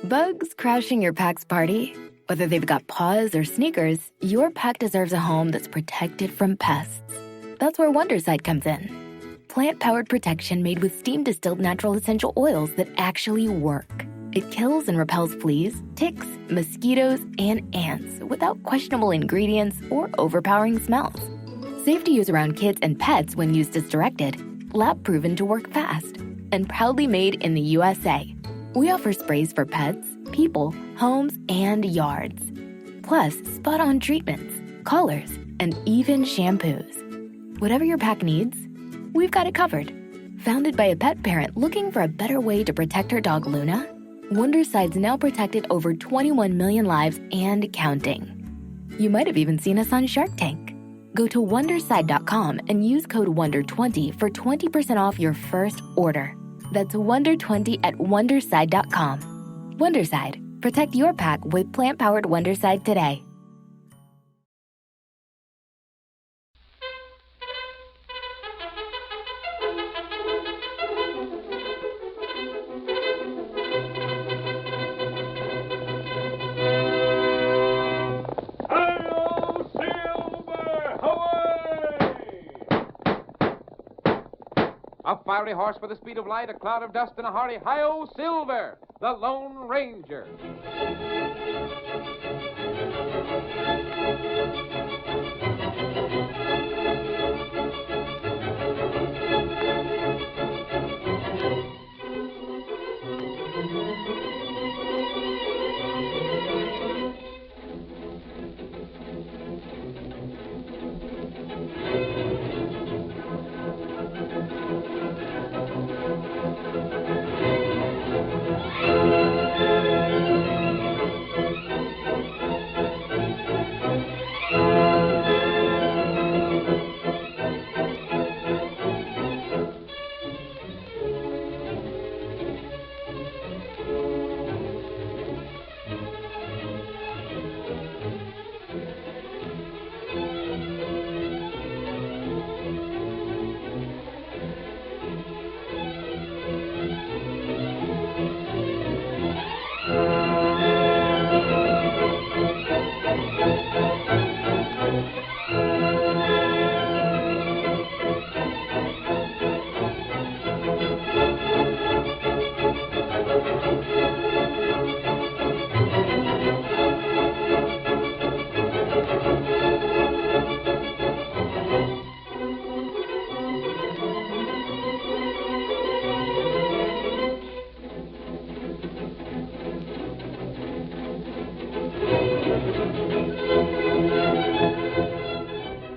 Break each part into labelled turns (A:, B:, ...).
A: Bugs crashing your pack's party? Whether they've got paws or sneakers, your pack deserves a home that's protected from pests. That's where Wondercide comes in. Plant-powered protection made with steam-distilled natural essential oils that actually work. It kills and repels fleas, ticks, mosquitoes, and ants without questionable ingredients or overpowering smells. Safe to use around kids and pets when used as directed. Lab-proven to work fast. And proudly made in the USA. We offer sprays for pets, people, homes, and yards. Plus, spot-on treatments, collars, and even shampoos. Whatever your pack needs, we've got it covered. Founded by a pet parent looking for a better way to protect her dog Luna, Wondercide's now protected over 21 million lives and counting. You might have even seen us on Shark Tank. Go to Wondercide.com and use code WONDER20 for 20% off your first order. That's WONDER20 at Wondercide.com. Wondercide. Protect your pack with plant-powered Wondercide today.
B: A fiery horse with the speed of light, a cloud of dust, and a hearty hi-yo, Silver, the Lone Ranger.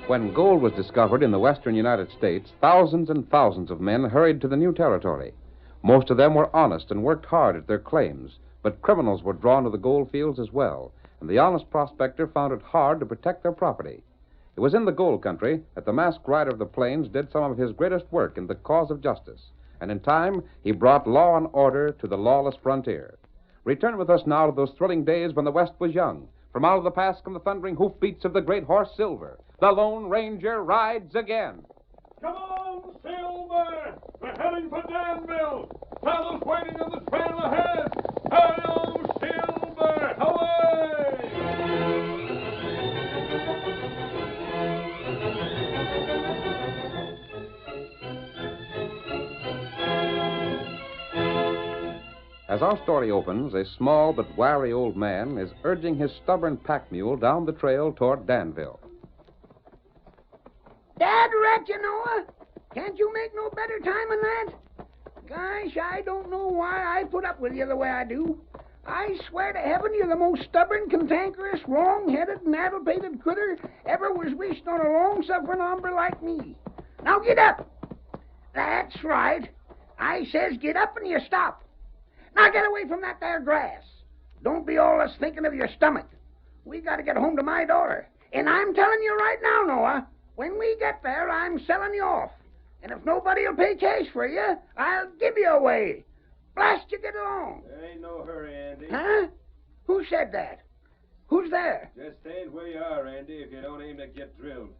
B: When gold was discovered in the western United States, thousands and thousands of men hurried to the new territory. Most of them were honest and worked hard at their claims, but criminals were drawn to the gold fields as well, and the honest prospector found it hard to protect their property. It was in the gold country that the masked rider of the plains did some of his greatest work in the cause of justice, and in time he brought law and order to the lawless frontier. Return with us now to those thrilling days when the West was young. From out of the past come the thundering hoofbeats of the great horse Silver. The Lone Ranger rides again.
C: Come on, Silver! We're heading for Danville. Fellows waiting on the trail ahead. Hi-yo, Silver! Away!
B: As our story opens, a small but wary old man is urging his stubborn pack mule down the trail toward Danville.
D: Dad rat, you Noah. Can't you make no better time than that? Gosh, I don't know why I put up with you the way I do. I swear to heaven you're the most stubborn, cantankerous, wrong-headed, and addle-pated critter ever was wished on a long-suffering hombre like me. Now get up. That's right. I says get up and you stop. Now get away from that there grass. Don't be all us thinking of your stomach. We got to get home to my daughter. And I'm telling you right now, Noah, when we get there, I'm selling you off. And if nobody will pay cash for you, I'll give you away. Blast you, get along.
C: There ain't no hurry, Andy.
D: Huh? Who said that? Who's there?
C: Just stand where you are, Andy, if you don't aim to get drilled.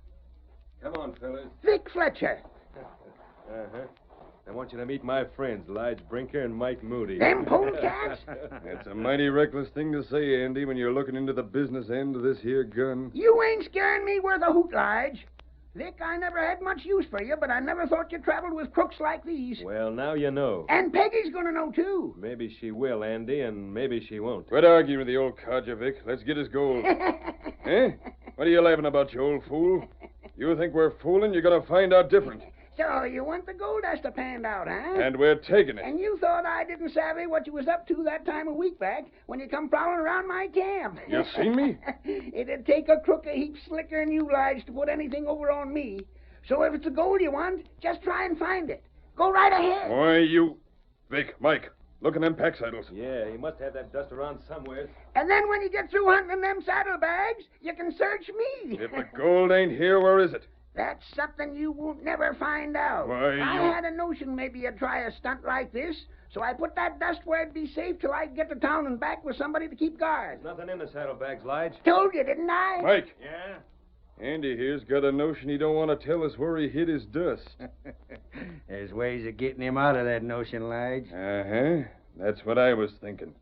C: Come on, fellas.
D: Vic Fletcher.
C: Uh-huh.
E: I want you to meet my friends, Lige Brinker and Mike Moody.
D: Them polecats?
F: That's a mighty reckless thing to say, Andy, when you're looking into the business end of this here gun.
D: You ain't scaring me worth a hoot, Lige. Vic, I never had much use for you, but I never thought you traveled with crooks like these.
E: Well, now you know.
D: And Peggy's gonna know, too.
E: Maybe she will, Andy, and maybe she won't.
F: Quit arguing with the old codger, Vic. Let's get his gold. Eh? What are you laughing about, you old fool? You think we're fooling? You're gonna find out different.
D: So you want the gold dust to pan out, huh?
F: And we're taking it.
D: And you thought I didn't savvy what you was up to that time a week back when you come prowling around my camp.
F: You seen me?
D: It'd take a crook a heap slicker than you, Lige, to put anything over on me. So if it's the gold you want, just try and find it. Go right ahead.
F: Why, you... Vic, Mike, look in them pack saddles.
E: Yeah, he must have that dust around somewhere.
D: And then when you get through hunting them saddlebags, you can search me.
F: If the gold ain't here, where is it?
D: That's something you won't never find out.
F: Why,
D: I
F: you-
D: had a notion maybe you'd try a stunt like this, so I put that dust where it'd be safe till I get to town and back with somebody to keep guard.
E: There's nothing in the saddlebags, Lige.
D: Told you, didn't I?
F: Mike,
E: Yeah?
F: Andy here's got a notion he don't want to tell us where he hid his dust.
G: There's ways of getting him out of that notion, Lige.
F: Uh-huh. That's what I was thinking.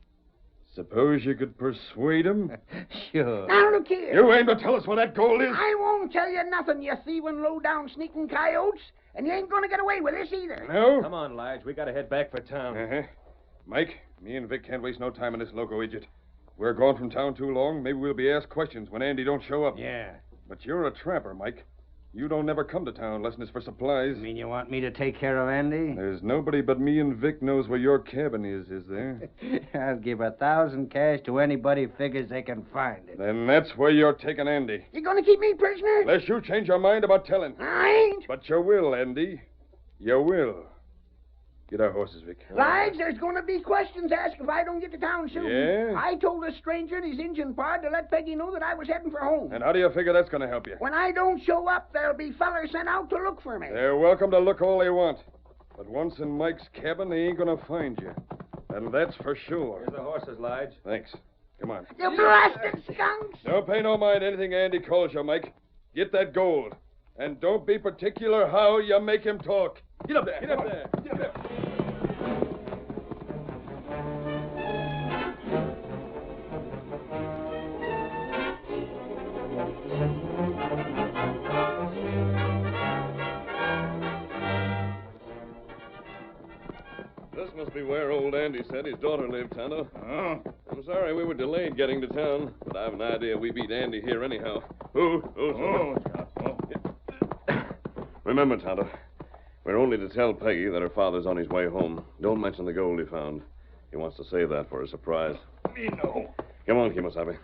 F: Suppose you could persuade him?
G: Sure.
D: Now look here.
F: You aim to tell us where that gold is?
D: I won't tell you nothing, you thieving, low-down, sneaking coyotes. And you ain't gonna get away with this either.
F: No?
E: Come on, Lige. We gotta head back for town.
F: Uh-huh. Mike, me and Vic can't waste no time on this loco idiot. We're gone from town too long. Maybe we'll be asked questions when Andy don't show up.
G: Yeah.
F: But you're a trapper, Mike. You don't never come to town unless it's for supplies.
G: You mean you want me to take care of Andy?
F: There's nobody but me and Vic knows where your cabin is there?
G: I'll give 1,000 cash to anybody who figures they can find it.
F: Then that's where you're taking Andy.
D: You gonna keep me prisoner?
F: Unless you change your mind about telling.
D: I ain't.
F: But you will, Andy. You will. Get our horses, Vic.
D: Lige, there's gonna be questions asked if I don't get to town soon.
F: Yeah?
D: I told a stranger and his Injun pard to let Peggy know that I was heading for home.
F: And how do you figure that's going to help you?
D: When I don't show up, there'll be fellers sent out to look for me.
F: They're welcome to look all they want. But once in Mike's cabin, they ain't going to find you. And that's for sure.
E: Here's the horses, Lige.
F: Thanks. Come on.
D: You blasted skunks!
F: Don't pay no mind anything Andy calls you, Mike. Get that gold. And don't be particular how you make him talk. Get up there. Get up there. Get up there. This must be where old Andy said his daughter lived, Tonto.
C: Oh,
F: I'm sorry we were delayed getting to town, but I have an idea we beat Andy here anyhow. Remember, Tonto, we're only to tell Peggy that her father's on his way home. Don't mention the gold he found. He wants to save that for a surprise.
C: me no.
F: Come on, Kimosabe.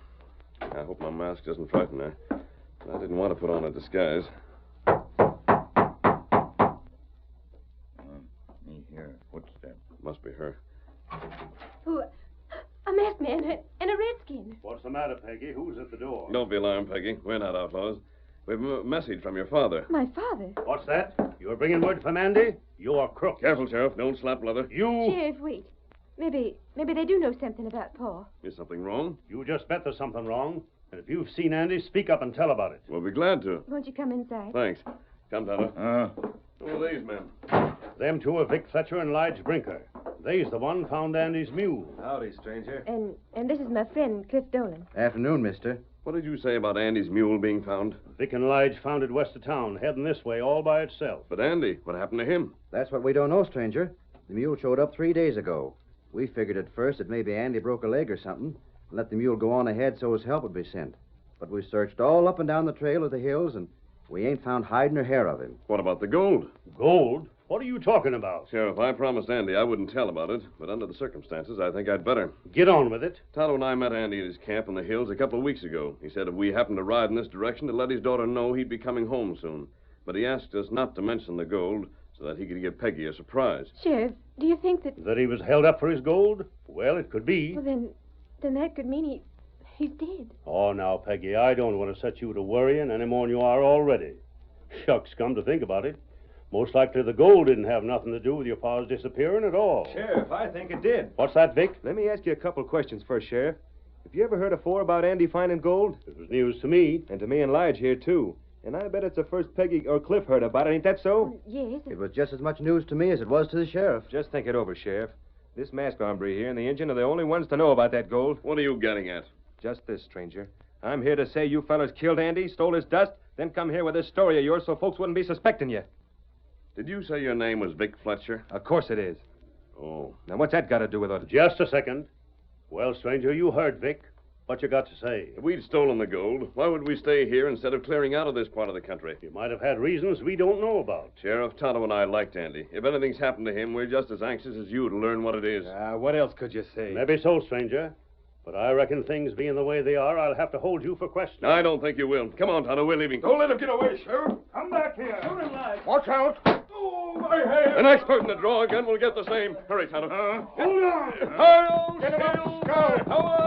F: I hope my mask doesn't frighten her. I didn't want to put on a disguise.
C: Me hear footsteps.
F: Must be her.
H: Who? A masked man and a redskin.
C: What's the matter, Peggy? Who's at the door?
F: Don't be alarmed, Peggy. We're not outlaws. We've a message from your father.
H: My father.
C: What's that? You're bringing word from Andy? You're crook.
F: Careful, Sheriff. Don't slap leather.
C: You...
H: Sheriff, wait. Maybe they do know something about Paul.
F: Is something wrong?
C: You just bet there's something wrong. And if you've seen Andy, speak up and tell about it.
F: We'll be glad to.
H: Won't you come inside?
F: Thanks. Come, Tonto. Who are these men?
C: Them two are Vic Fletcher and Lige Brinker. They's the one found Andy's mule.
E: Howdy, stranger.
H: And this is my friend, Cliff Dolan.
G: Afternoon, mister.
F: What did you say about Andy's mule being found?
C: Vic and Lige found it west of town, heading this way all by itself.
F: But Andy, what happened to him?
G: That's what we don't know, stranger. The mule showed up 3 days ago. We figured at first that maybe Andy broke a leg or something and let the mule go on ahead so his help would be sent. But we searched all up and down the trail of the hills, and we ain't found hide nor hair of him.
F: What about the gold?
C: Gold? What are you talking about?
F: Sheriff, I promised Andy I wouldn't tell about it, but under the circumstances, I think I'd better.
C: Get on with it.
F: Tonto and I met Andy at his camp in the hills a couple of weeks ago. He said if we happened to ride in this direction to let his daughter know he'd be coming home soon. But he asked us not to mention the gold so that he could give Peggy a surprise.
H: Sheriff, do you think that...
C: That he was held up for his gold? Well, it could be.
H: Well, then that could mean he's dead.
C: Oh, now, Peggy, I don't want to set you to worrying any more than you are already. Shucks, come to think about it. Most likely the gold didn't have nothing to do with your pa's disappearing at all.
E: Sheriff, I think it did.
C: What's that, Vic?
E: Let me ask you a couple questions first, Sheriff. Have you ever heard afore about Andy finding gold?
C: It was news to me.
E: And to me and Lige here, too. And I bet it's the first Peggy or Cliff heard about it. Ain't that so?
H: Yes.
G: It was just as much news to me as it was to the sheriff.
E: Just think it over, Sheriff. This masked hombre here and the Injun are the only ones to know about that gold.
F: What are you getting at?
E: Just this, stranger. I'm here to say you fellas killed Andy, stole his dust, then come here with this story of yours so folks wouldn't be suspecting you.
F: Did you say your name was Vic Fletcher?
E: Of course it is.
F: Oh.
E: Now, what's that got to do with it?
C: Just a second. Well, stranger, you heard Vic. What you got to say?
F: If we'd stolen the gold, why would we stay here instead of clearing out of this part of the country?
C: You might have had reasons we don't know about.
F: Sheriff, Tonto and I liked Andy. If anything's happened to him, we're just as anxious as you to learn what it is.
E: What else could you say?
C: Maybe so, stranger. But I reckon things being the way they are, I'll have to hold you for questioning.
F: I don't think you will. Come on, Tonto, we're leaving.
C: Don't let him get away, Sheriff. Come back here. Shoot him, lad. Watch out. Oh, my head.
F: The next person to draw a gun will get the same. Hurry, Tonto.
C: Hold on.
F: Hi-yo,
C: Get him up,
F: Silver!
C: Scout.
F: Away!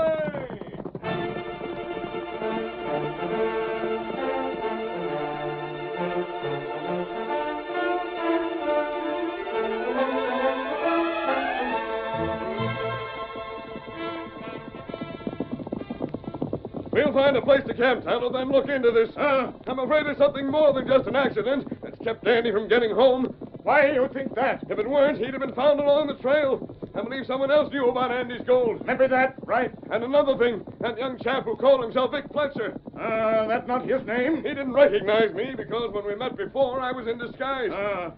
F: We'll find a place to camp, Tonto, then look into this. I'm afraid it's something more than just an accident that's kept Andy from getting home.
C: Why do you think that?
F: If it weren't, he'd have been found along the trail. I believe someone else knew about Andy's gold.
C: Maybe that, right?
F: And another thing, that young chap who called himself Vic Fletcher.
C: That's not his name.
F: He didn't recognize me because when we met before, I was in disguise.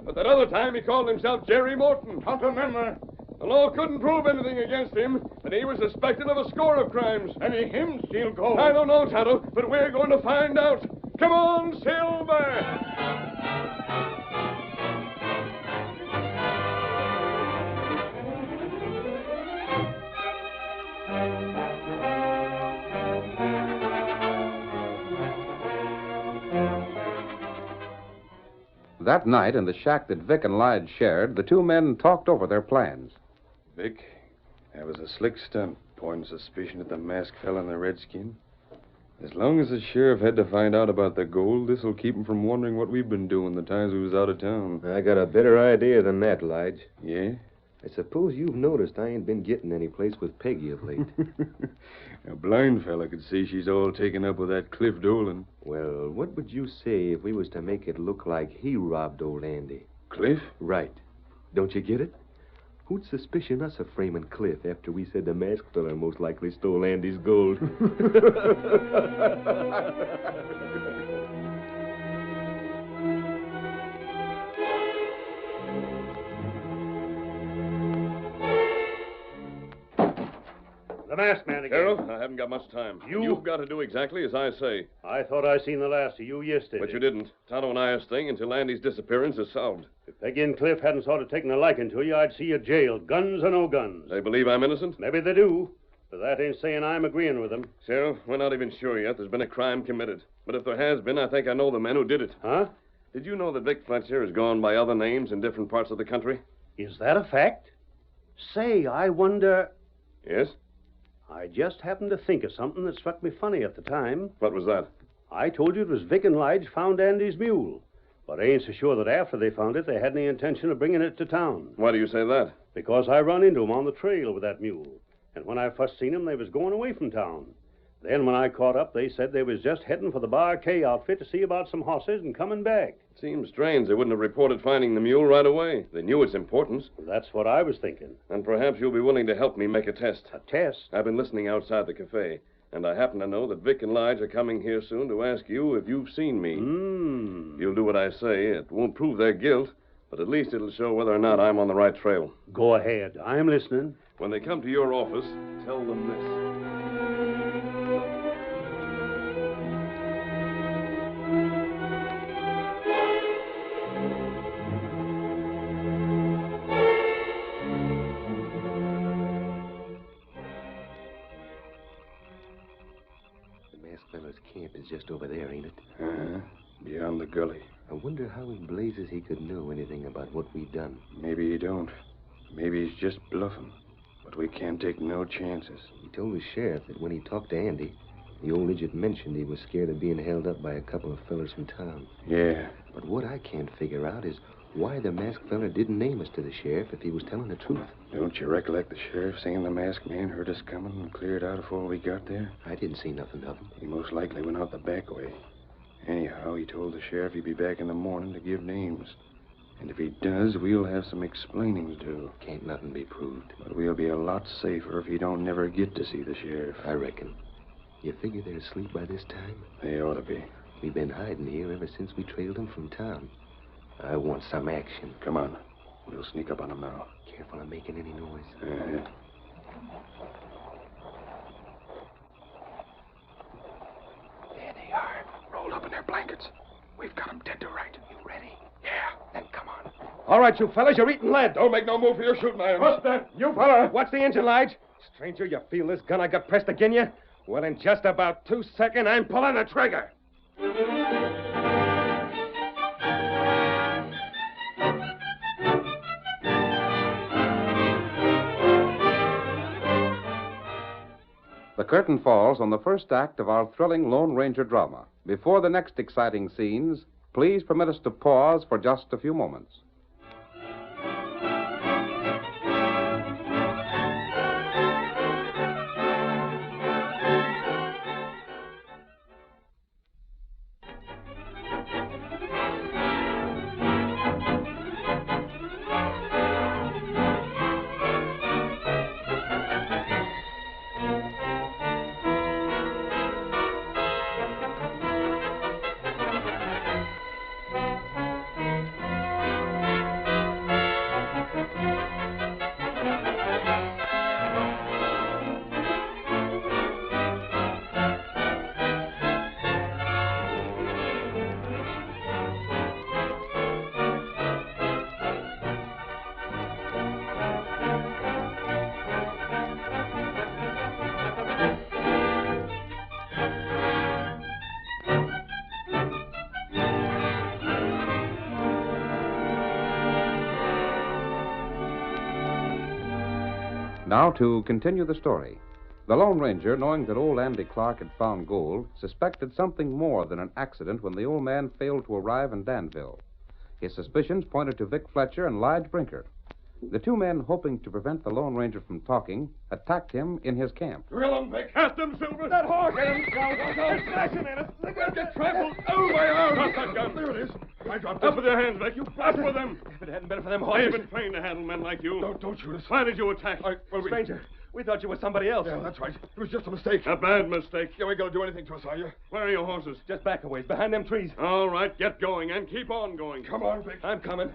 F: But that other time, he called himself Jerry Morton.
C: Can't remember.
F: The law couldn't prove anything against him, and he was suspected of a score of crimes.
C: Maybe him steal gold.
F: I don't know, Tonto, but we're going to find out. Come on, Silver!
B: That night, in the shack that Vic and Lige shared, the two men talked over their plans.
I: Vic, that was a slick stunt, pointing suspicion at the masked fella and the redskin. As long as the sheriff had to find out about the gold, this'll keep him from wondering what we've been doing the times we was out of town.
E: I got a better idea than that, Lige.
I: Yeah?
E: I suppose you've noticed I ain't been getting any place with Peggy of late.
I: A blind fella could see she's all taken up with that Cliff Dolan.
E: Well, what would you say if we was to make it look like he robbed old Andy?
I: Cliff?
E: Right. Don't you get it? Who'd suspicion us of framing Cliff after we said the masked fella most likely stole Andy's gold?
C: The masked man again.
F: Sheriff, I haven't got much time. You've got to do exactly as I say.
C: I thought I seen the last of you yesterday.
F: But you didn't. Tonto and I are staying until Andy's disappearance is solved.
C: If Peggy and Cliff hadn't sort of taken a liking to you, I'd see you jailed, guns or no guns.
F: They believe I'm innocent?
C: Maybe they do, but that ain't saying I'm agreeing with them.
F: Sheriff, we're not even sure yet there's been a crime committed. But if there has been, I think I know the men who did it.
C: Huh?
F: Did you know that Vic Fletcher has gone by other names in different parts of the country?
C: Is that a fact? Say, I wonder...
F: Yes?
C: I just happened to think of something that struck me funny at the time.
F: What was that?
C: I told you it was Vic and Lige found Andy's mule. But I ain't so sure that after they found it, they had any intention of bringing it to town.
F: Why do you say that?
C: Because I run into 'em on the trail with that mule. And when I first seen 'em, they was going away from town. Then when I caught up, they said they was just heading for the Bar K outfit to see about some horses and coming back.
F: It seems strange they wouldn't have reported finding the mule right away. They knew its importance.
C: That's what I was thinking.
F: And perhaps you'll be willing to help me make a test.
C: A test?
F: I've been listening outside the cafe, and I happen to know that Vic and Lige are coming here soon to ask you if you've seen me. You'll do what I say. It won't prove their guilt, but at least it'll show whether or not I'm on the right trail.
C: Go ahead. I'm listening.
F: When they come to your office, tell them this.
E: Fella's camp is just over there, ain't it?
I: Uh-huh. Beyond the gully.
E: I wonder how in blazes he could know anything about what we done.
I: Maybe he don't. Maybe he's just bluffing. But we can't take no chances.
E: He told the sheriff that when he talked to Andy, the old midget mentioned he was scared of being held up by a couple of fellers from town.
I: Yeah.
E: But what I can't figure out is why the masked feller didn't name us to the sheriff if he was telling the truth.
I: Don't you recollect the sheriff saying the masked man heard us coming and cleared out before we got there?
E: I didn't see nothing of him.
I: He most likely went out the back way. Anyhow, he told the sheriff he'd be back in the morning to give names. And if he does, we'll have some explaining to do.
E: Can't nothing be proved.
I: But we'll be a lot safer if he don't never get to see the sheriff.
E: I reckon. You figure they're asleep by this time?
I: They ought to be.
E: We've been hiding here ever since we trailed them from town. I want some action.
I: Come on. We'll sneak up on him now.
E: Careful of making any noise.
I: Uh-huh.
E: There they are.
I: Rolled up in their blankets. We've got them dead to right.
E: You ready?
I: Yeah.
E: Then come on.
J: All right, you fellas, you're eating lead.
I: Don't make no move for your shooting irons.
J: What's that? You fella. Watch the engine, Lige. Stranger, you feel this gun I got pressed agin you? Well, in just about 2 seconds, I'm pulling the trigger.
B: The curtain falls on the first act of our thrilling Lone Ranger drama. Before the next exciting scenes, please permit us to pause for just a few moments. Now to continue the story. The Lone Ranger, knowing that old Andy Clark had found gold, suspected something more than an accident when the old man failed to arrive in Danville. His suspicions pointed to Vic Fletcher and Lige Brinker. The two men, hoping to prevent the Lone Ranger from talking, attacked him in his camp.
J: Drill him, Vic. Cast him, Silver. That horse. Get him. They're smashing at us. They're going to get trampled. Oh, my arm. Drop that gun. There it is. I dropped it. Up with your hands, Vic. You up with them. If it hadn't been for them horses.
K: They've been trained to handle men like you.
J: Don't shoot us.
K: Why did you attack?
J: Stranger, we thought you were somebody else.
I: Yeah, that's right. It was just a mistake.
K: A bad mistake.
I: You ain't going to do anything to us, are you?
K: Where are your horses?
J: Just back a ways, behind them trees.
K: All right, get going and keep on going.
I: Come on, Vic.
J: I'm coming.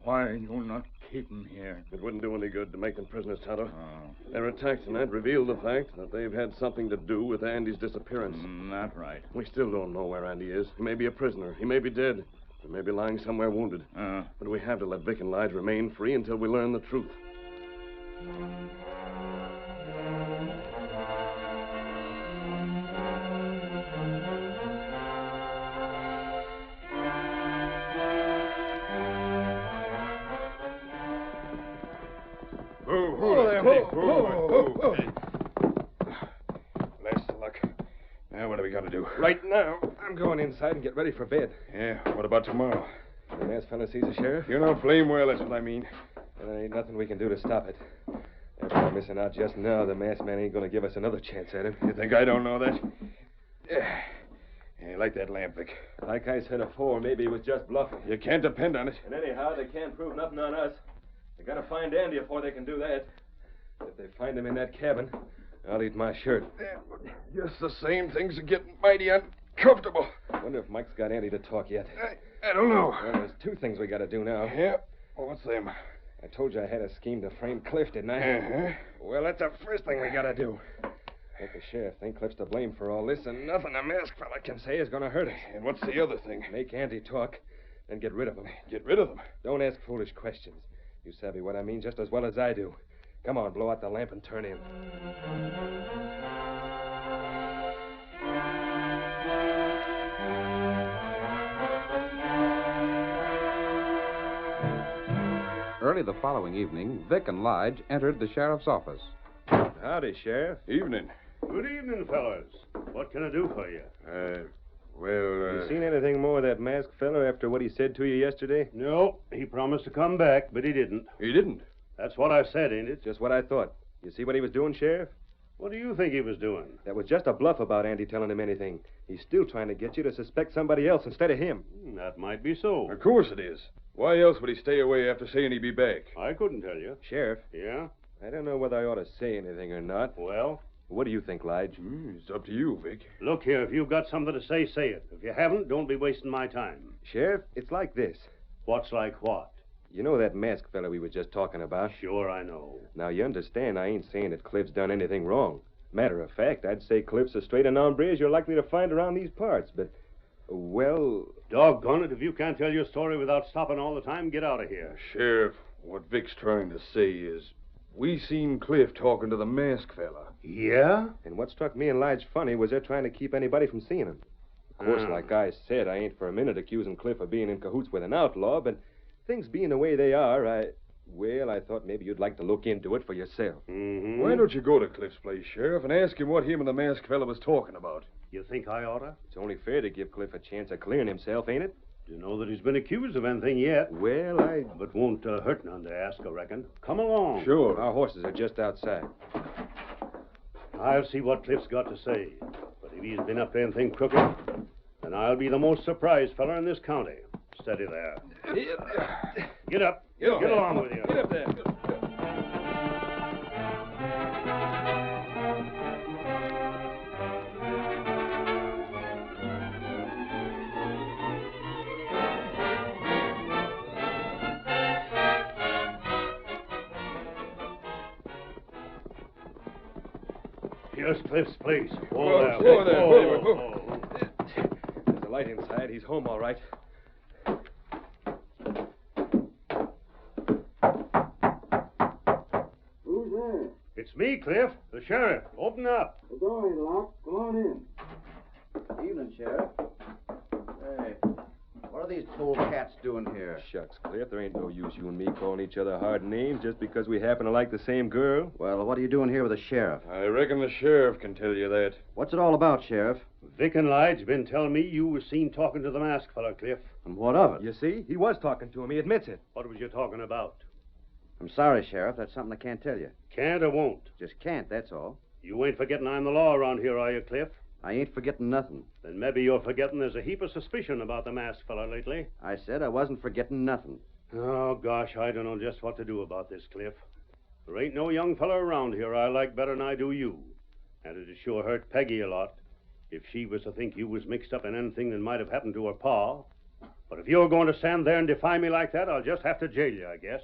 L: Why are you not keeping here?
F: It wouldn't do any good to make them prisoners, Tonto.
L: Oh.
F: Their attack tonight revealed the fact that they've had something to do with Andy's disappearance.
L: Not right.
F: We still don't know where Andy is. He may be a prisoner. He may be dead. He may be lying somewhere wounded. But we have to let Vic and Lige remain free until we learn the truth.
I: Last of luck. Now, what do we got to do?
J: Right now, I'm going inside and get ready for bed.
I: Yeah, what about tomorrow?
J: The masked fella sees the sheriff.
I: You know flame well, that's what I mean.
J: And there ain't nothing we can do to stop it. After we're missing out just now, the masked man ain't going to give us another chance at him.
I: You think I don't know that? Yeah. Yeah, like that lamp, Vic.
J: Like I said afore, maybe he was just bluffing.
I: You can't depend on it.
J: And anyhow, they can't prove nothing on us. They got to find Andy before they can do that. If they find him in that cabin, I'll eat my shirt.
I: Yeah, but just the same, things are getting mighty uncomfortable.
J: Wonder if Mike's got Andy to talk yet.
I: I don't know.
J: Well, there's two things we got to do now.
I: Yeah? Well, what's them?
J: I told you I had a scheme to frame Cliff, didn't I?
I: Uh-huh.
J: Well, that's the first thing we got to do. Make the sheriff think Cliff's to blame for all this, and nothing a masked fella can say is going to hurt us.
I: And what's the other thing?
J: Make Andy talk, then get rid of him.
I: Get rid of them?
J: Don't ask foolish questions. You savvy what I mean just as well as I do. Come on, blow out the lamp and turn in.
B: Early the following evening, Vic and Lige entered the sheriff's office.
J: Howdy, Sheriff.
I: Evening.
C: Good evening, fellas. What can I do for you?
J: You seen anything more of that masked fella after what he said to you yesterday?
C: No, he promised to come back, but he didn't.
I: He didn't?
C: That's what I said, ain't it?
J: Just what I thought. You see what he was doing, Sheriff?
C: What do you think he was doing?
E: That was just a bluff about Andy telling him anything. He's still trying to get you to suspect somebody else instead of him.
C: That might be so.
I: Of course it is. Why else would he stay away after saying he'd be back?
C: I couldn't tell you.
E: Sheriff,
C: Yeah?
E: I don't know whether I ought to say anything or not.
C: Well?
E: What do you think, Lige?
I: It's up to you, Vic.
C: Look here, if you've got something to say, say it. If you haven't, don't be wasting my time.
E: Sheriff, it's like this.
C: What's like what?
E: You know that masked fella we were just talking about?
C: Sure, I know.
E: Now, you understand I ain't saying that Cliff's done anything wrong. Matter of fact, I'd say Cliff's as straight an hombre as you're likely to find around these parts, but, well...
C: Doggone it, if you can't tell your story without stopping all the time, get out of here.
I: Sheriff, what Vic's trying to say is, we seen Cliff talking to the masked fella.
C: Yeah?
E: And what struck me and Lige funny was they're trying to keep anybody from seeing him. Of course, like I said, I ain't for a minute accusing Cliff of being in cahoots with an outlaw, but things being the way they are, I thought maybe you'd like to look into it for yourself.
C: Mm-hmm.
I: Why don't you go to Cliff's place, Sheriff, and ask him what him and the masked fella was talking about?
C: You think I oughta?
E: It's only fair to give Cliff a chance of clearing himself, ain't it?
C: Do you know that he's been accused of anything yet?
E: Well,
C: But won't hurt none to ask, I reckon. Come along.
E: Sure. Our horses are just outside.
C: I'll see what Cliff's got to say. But if he's been up to anything crooked, then I'll be the most surprised fella in this county. Steady there. Get up. Get along with you.
E: Get up there.
C: Here's Cliff's place.
I: Whoa there.
E: There's a light inside. He's home, all right.
M: Who's there?
C: It's me, Cliff, the sheriff. Open up.
M: The door ain't locked. Come on in.
G: Evening, Sheriff. Hey, what are these polecats doing here?
E: Shucks, Cliff, there ain't no use you and me calling each other hard names just because we happen to like the same girl.
G: Well, what are you doing here with the sheriff?
I: I reckon the sheriff can tell you that.
G: What's it all about, Sheriff?
C: Vic and Lige been telling me you was seen talking to the masked fella, Cliff.
G: And what of it?
E: You see? He was talking to him. He admits it.
C: What was you talking about?
G: I'm sorry, Sheriff. That's something I can't tell you.
C: Can't or won't?
G: Just can't, that's all.
C: You ain't forgetting I'm the law around here, are you, Cliff?
G: I ain't forgetting nothing.
C: Then maybe you're forgetting there's a heap of suspicion about the masked fella lately.
G: I said I wasn't forgetting nothing.
C: Oh, gosh, I don't know just what to do about this, Cliff. There ain't no young fella around here I like better than I do you. And it'd sure hurt Peggy a lot if she was to think you was mixed up in anything that might have happened to her pa. But if you're going to stand there and defy me like that, I'll just have to jail you, I guess.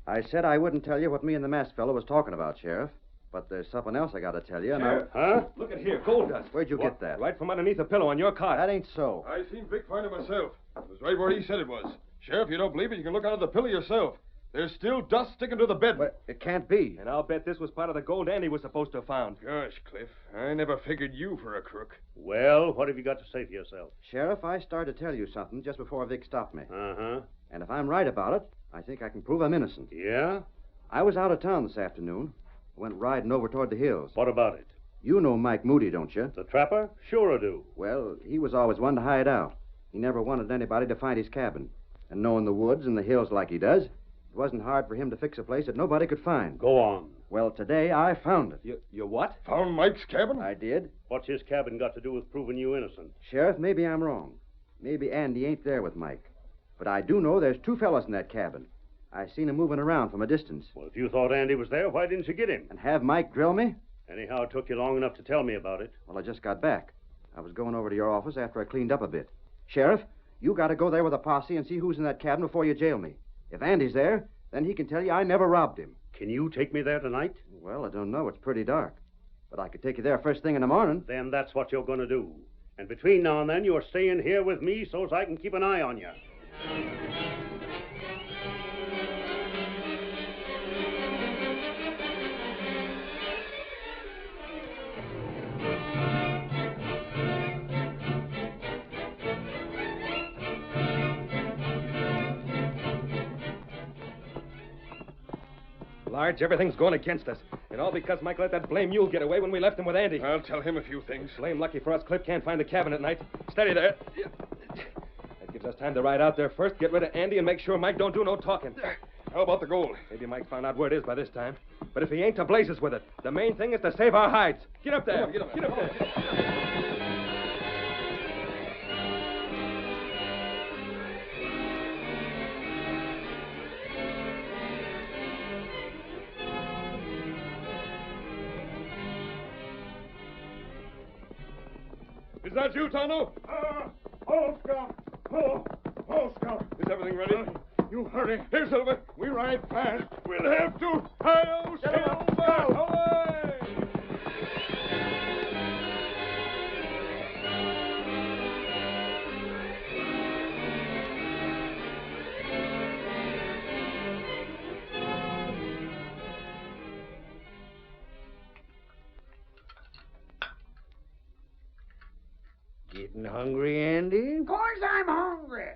G: I said I wouldn't tell you what me and the masked fellow was talking about, Sheriff. But there's something else I got to tell you.
E: Sheriff,
C: Huh?
E: Look at here, gold dust.
G: Where'd you get that?
E: Right from underneath the pillow on your cot.
G: That ain't so.
I: I seen Vic find it myself. It was right where he said it was. Sheriff, you don't believe it, you can look under the pillow yourself. There's still dust sticking to the bed.
G: But it can't be.
E: And I'll bet this was part of the gold Andy was supposed to have found.
I: Gosh, Cliff, I never figured you for a crook.
C: Well, what have you got to say for yourself?
G: Sheriff, I started to tell you something just before Vic stopped me.
C: Uh-huh.
G: And if I'm right about it, I think I can prove I'm innocent.
C: Yeah?
G: I was out of town this afternoon. Went riding over toward the hills.
C: What about it?
G: You know Mike Moody, don't you?
C: The trapper? Sure I do.
G: Well, he was always one to hide out. He never wanted anybody to find his cabin. And knowing the woods and the hills like he does, it wasn't hard for him to fix a place that nobody could find.
C: Go on.
G: Well, today I found it.
E: You what?
I: Found Mike's cabin?
G: I did.
C: What's his cabin got to do with proving you innocent?
G: Sheriff, maybe I'm wrong. Maybe Andy ain't there with Mike. But I do know there's two fellas in that cabin. I seen him moving around from a distance.
C: Well, if you thought Andy was there, why didn't you get him?
G: And have Mike drill me?
C: Anyhow, it took you long enough to tell me about it.
G: Well, I just got back. I was going over to your office after I cleaned up a bit. Sheriff, you got to go there with a posse and see who's in that cabin before you jail me. If Andy's there, then he can tell you I never robbed him.
C: Can you take me there tonight?
G: Well, I don't know. It's pretty dark. But I could take you there first thing in the morning.
C: Then that's what you're going to do. And between now and then, you're staying here with me so's I can keep an eye on you.
E: Large, everything's going against us. And all because Mike let that blame mule get away when we left him with Andy.
I: I'll tell him a few things.
E: Blame lucky for us, Cliff can't find the cabin at night. Steady there. That gives us time to ride out there first, get rid of Andy, and make sure Mike don't do no talking.
K: How about the gold?
E: Maybe Mike found out where it is by this time. But if he ain't to blazes with it, the main thing is to save our hides. Get up there.
K: Come on, get up there.
E: Get up there.
K: Is that you, Tonto?
J: Oh, Scout. Oh, Scout.
K: Is everything ready?
J: You hurry.
K: Here, Silver.
J: We ride fast.
K: We'll have to. Hi-yo, Silver! Away!
C: Getting hungry, Andy?
D: Of course I'm hungry.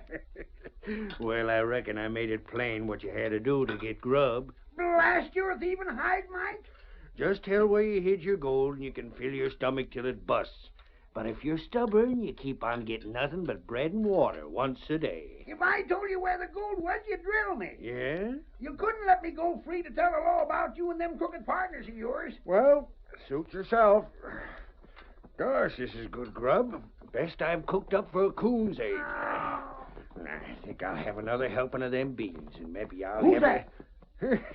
C: Well, I reckon I made it plain what you had to do to get grub.
D: Blast your thieving hide, Mike.
C: Just tell where you hid your gold and you can fill your stomach till it busts. But if you're stubborn, you keep on getting nothing but bread and water once a day.
D: If I told you where the gold was, you'd drill me.
C: Yeah?
D: You couldn't let me go free to tell the law about you and them crooked partners of yours.
C: Well, suit yourself. Gosh, this is good grub. Best I've cooked up for a coon's age. I think I'll have another helping of them beans, and maybe I'll
D: Who's
C: have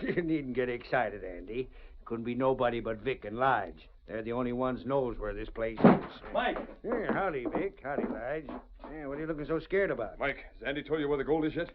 C: You needn't get excited, Andy. Couldn't be nobody but Vic and Lige. They're the only ones knows where this place is.
E: Mike!
C: Yeah, howdy, Vic. Howdy, Lige. Yeah, what are you looking so scared about?
K: Mike, has Andy told you where the gold is yet?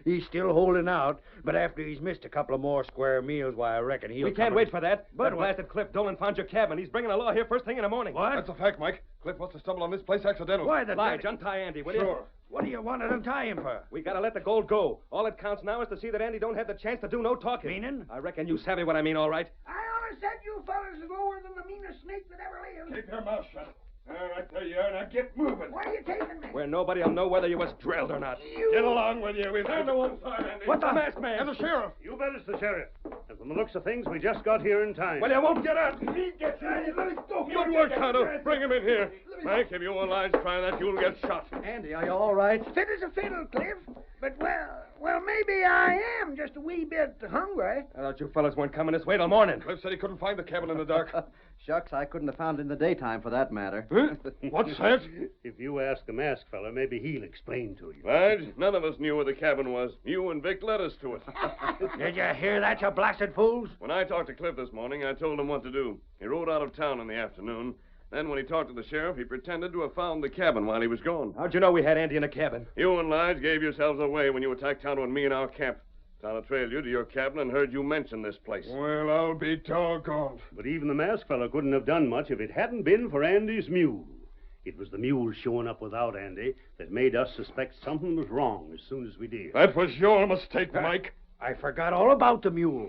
C: He's still holding out, but after he's missed a couple of more square meals, why, I reckon he'll
E: We can't
C: come
E: wait for that.
C: But
E: That blasted Cliff Dolan found your cabin. He's bringing the law here first thing in the morning.
C: What?
K: That's a fact, Mike. Cliff must have stumbled on this place accidentally.
C: Why, the
E: Lige, untie Andy, will you?
K: Sure.
C: What do you want to untie him for?
E: We gotta let the gold go. All it counts now is to see that Andy don't have the chance to do no talking.
C: Meaning?
E: I reckon you savvy what I mean, all right.
D: I ought to said you fellas is lower than the meanest snake that ever lived.
J: Keep your mouth shut. All right, there you are. Now get moving.
D: Where are you taking me?
E: Where nobody'll know whether you was drilled or not.
J: Get along with you. We've had to one side, Andy.
E: What the masked man?
J: And the sheriff.
C: You bet it's the sheriff. And from the looks of things, we just got here in time.
E: Well, you won't get out.
J: He gets you. Let us go.
K: Good work, Tonto. Bring him in here. Mike, if you and Lige try that, you'll get shot.
G: Andy, are you all right?
D: Fit as a fiddle, Cliff. But, well, maybe I am just a wee bit hungry.
E: I thought you fellas weren't coming this way till morning.
K: Cliff said he couldn't find the cabin in the dark.
G: Shucks, I couldn't have found it in the daytime for that matter.
K: Huh? What's that?
C: If you ask the masked fella, maybe he'll explain to you.
K: Lige, none of us knew where the cabin was. You and Vic led us to it.
C: Did you hear that, you blasted fools?
K: When I talked to Cliff this morning, I told him what to do. He rode out of town in the afternoon. Then when he talked to the sheriff, he pretended to have found the cabin while he was gone.
E: How'd you know we had Andy in a cabin?
K: You and Lige gave yourselves away when you attacked Tonto and me in our camp. Tonto trailed you to your cabin and heard you mention this place.
J: Well, I'll be doggone.
C: But even the masked fella couldn't have done much if it hadn't been for Andy's mule. It was the mule showing up without Andy that made us suspect something was wrong as soon as we did.
J: That was your mistake, Mike.
C: I forgot all about the mule.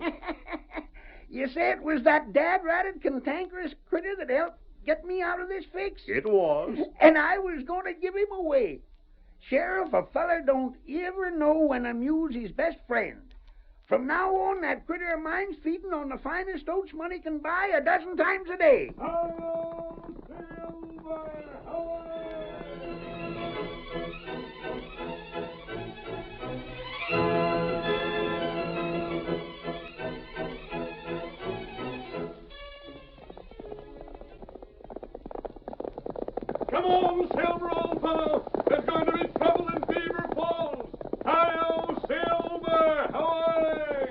D: You say it was that dad-ratted, cantankerous critter that helped get me out of this fix?
C: It was.
D: And I was going to give him away. Sheriff, a feller don't ever know when a mule's his best friend. From now on, that critter of mine's feeding on the finest oats money can buy a dozen times a day.
J: Come on, Silver, old fellow. There's going to be trouble in Beaver Falls. Hi-yo, Silver! Away!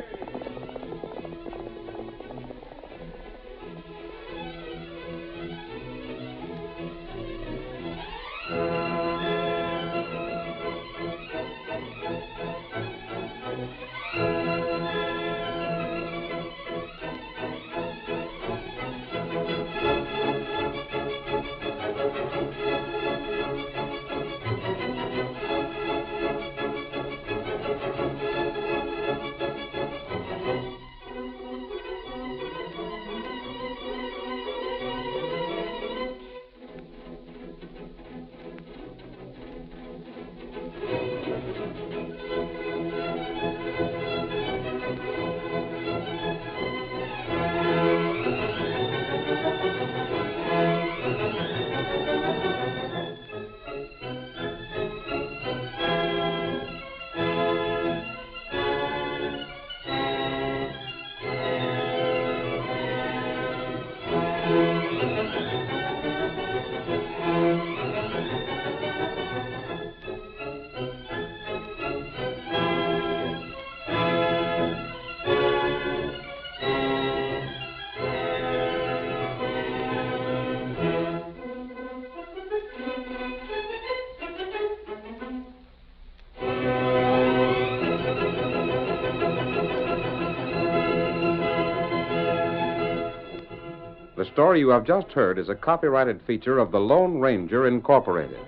B: The story you have just heard is a copyrighted feature of the Lone Ranger Incorporated.